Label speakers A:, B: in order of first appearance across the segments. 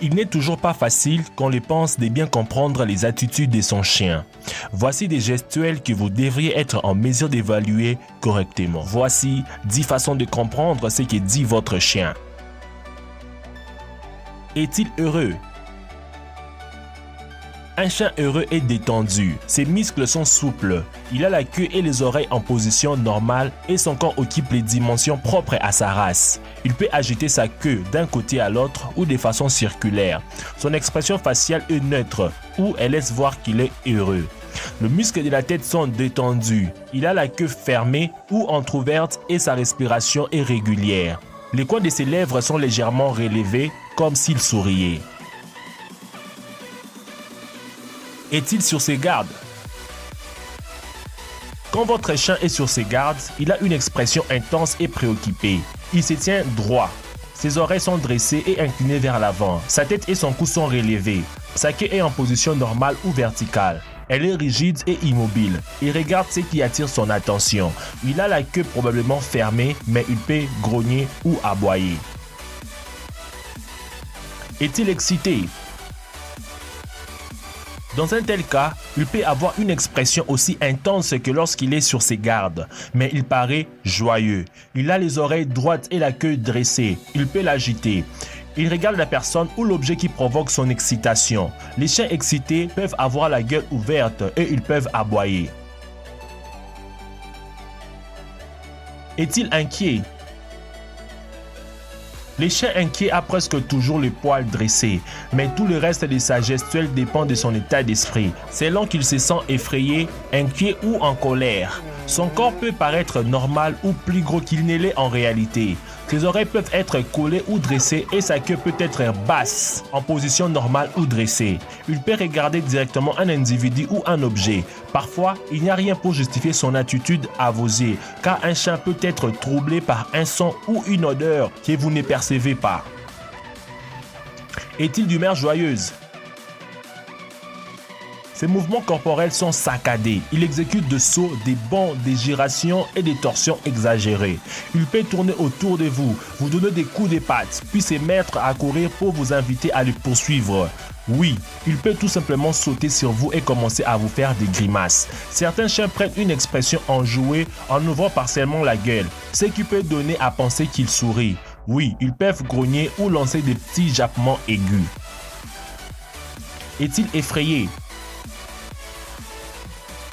A: Il n'est toujours pas facile qu'on le pense de bien comprendre les attitudes de son chien. Voici des gestuels que vous devriez être en mesure d'évaluer correctement. Voici 10 façons de comprendre ce que dit votre chien. Est-il heureux? Un chien heureux est détendu, ses muscles sont souples, il a la queue et les oreilles en position normale et son corps occupe les dimensions propres à sa race. Il peut agiter sa queue d'un côté à l'autre ou de façon circulaire. Son expression faciale est neutre ou elle laisse voir qu'il est heureux. Les muscles de la tête sont détendus, il a la queue fermée ou entrouverte et sa respiration est régulière. Les coins de ses lèvres sont légèrement relevés comme s'il souriait. Est-il sur ses gardes? Quand votre chien est sur ses gardes, il a une expression intense et préoccupée. Il se tient droit. Ses oreilles sont dressées et inclinées vers l'avant. Sa tête et son cou sont relevés. Sa queue est en position normale ou verticale. Elle est rigide et immobile. Il regarde ce qui attire son attention. Il a la queue probablement fermée, mais il peut grogner ou aboyer. Est-il excité? Dans un tel cas, il peut avoir une expression aussi intense que lorsqu'il est sur ses gardes, mais il paraît joyeux. Il a les oreilles droites et la queue dressée. Il peut l'agiter. Il regarde la personne ou l'objet qui provoque son excitation. Les chiens excités peuvent avoir la gueule ouverte et ils peuvent aboyer. Est-il inquiet? Les chiens inquiets ont presque toujours le poil dressé, mais tout le reste de sa gestuelle dépend de son état d'esprit. Selon qu'il se sent effrayé, inquiet ou en colère. Son corps peut paraître normal ou plus gros qu'il ne l'est en réalité. Ses oreilles peuvent être collées ou dressées et sa queue peut être basse, en position normale ou dressée. Il peut regarder directement un individu ou un objet. Parfois, il n'y a rien pour justifier son attitude à vos yeux, car un chien peut être troublé par un son ou une odeur que vous ne percevez pas. Est-il d'humeur joyeuse? Ses mouvements corporels sont saccadés. Il exécute des sauts, des bonds, des gyrations et des torsions exagérées. Il peut tourner autour de vous, vous donner des coups de pattes, puis se mettre à courir pour vous inviter à le poursuivre. Oui, il peut tout simplement sauter sur vous et commencer à vous faire des grimaces. Certains chiens prennent une expression enjouée en ouvrant partiellement la gueule, ce qui peut donner à penser qu'ils sourient. Oui, ils peuvent grogner ou lancer des petits jappements aigus. Est-il effrayé?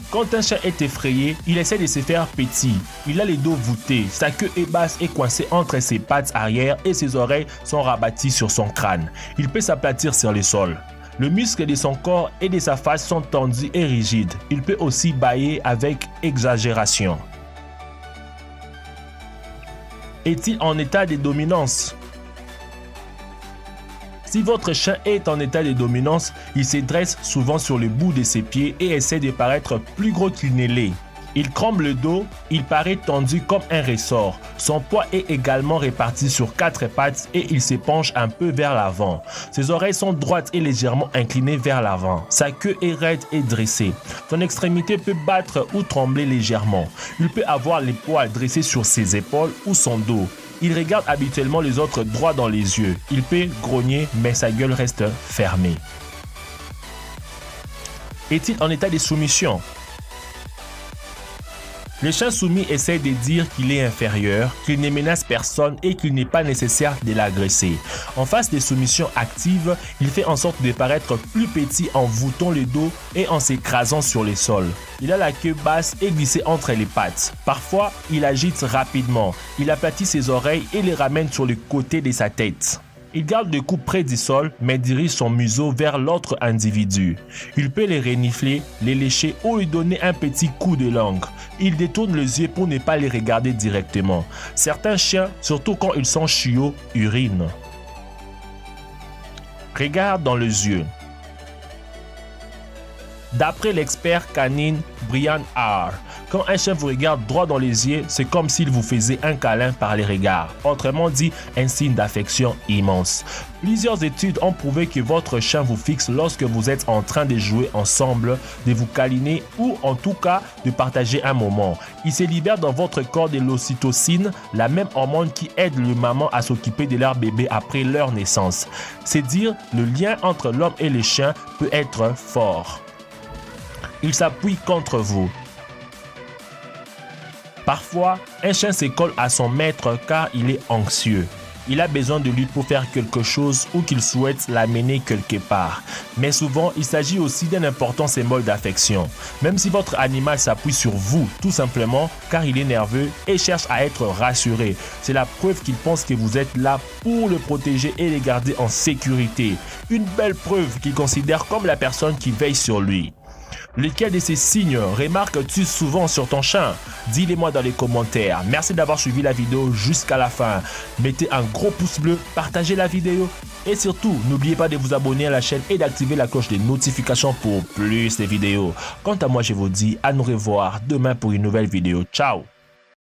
A: Quand un chien est effrayé, il essaie de se faire petit. Il a les dos voûtés, sa queue est basse et coincée entre ses pattes arrière et ses oreilles sont rabattues sur son crâne. Il peut s'aplatir sur le sol. Le muscle de son corps et de sa face sont tendus et rigides. Il peut aussi bâiller avec exagération. Est-il en état de dominance? Si votre chien est en état de dominance, il se dresse souvent sur le bout de ses pieds et essaie de paraître plus gros qu'il ne l'est. Il crame le dos, il paraît tendu comme un ressort. Son poids est également réparti sur 4 pattes et il se penche un peu vers l'avant. Ses oreilles sont droites et légèrement inclinées vers l'avant. Sa queue est raide et dressée. Son extrémité peut battre ou trembler légèrement. Il peut avoir les poils dressés sur ses épaules ou son dos. Il regarde habituellement les autres droit dans les yeux. Il peut grogner, mais sa gueule reste fermée. Est-il en état de soumission? Le chien soumis essaie de dire qu'il est inférieur, qu'il ne menace personne et qu'il n'est pas nécessaire de l'agresser. En face des soumissions actives, il fait en sorte de paraître plus petit en voûtant le dos et en s'écrasant sur le sol. Il a la queue basse et glissée entre les pattes. Parfois, il agite rapidement. Il aplatit ses oreilles et les ramène sur le côté de sa tête. Il garde le cou près du sol, mais dirige son museau vers l'autre individu. Il peut les renifler, les lécher ou lui donner un petit coup de langue. Il détourne les yeux pour ne pas les regarder directement. Certains chiens, surtout quand ils sont chiots, urinent. Regarde dans les yeux. D'après l'expert canine Brian R., Quand un chien vous regarde droit dans les yeux, c'est comme s'il vous faisait un câlin par les regards. Autrement dit, un signe d'affection immense. Plusieurs études ont prouvé que votre chien vous fixe lorsque vous êtes en train de jouer ensemble, de vous câliner ou en tout cas de partager un moment. Il se libère dans votre corps de l'ocytocine, la même hormone qui aide les mamans à s'occuper de leur bébé après leur naissance. C'est dire, le lien entre l'homme et le chien peut être fort. Il s'appuie contre vous. Parfois, un chien se colle à son maître car il est anxieux. Il a besoin de lui pour faire quelque chose ou qu'il souhaite l'amener quelque part. Mais souvent, il s'agit aussi d'un important symbole d'affection. Même si votre animal s'appuie sur vous, tout simplement car il est nerveux et cherche à être rassuré. C'est la preuve qu'il pense que vous êtes là pour le protéger et le garder en sécurité. Une belle preuve qu'il considère comme la personne qui veille sur lui. Lequel de ces signes remarques-tu souvent sur ton chien? Dis-les-moi dans les commentaires. Merci d'avoir suivi la vidéo jusqu'à la fin. Mettez un gros pouce bleu, partagez la vidéo et surtout, n'oubliez pas de vous abonner à la chaîne et d'activer la cloche des notifications pour plus de vidéos. Quant à moi, je vous dis à nous revoir demain pour une nouvelle vidéo. Ciao!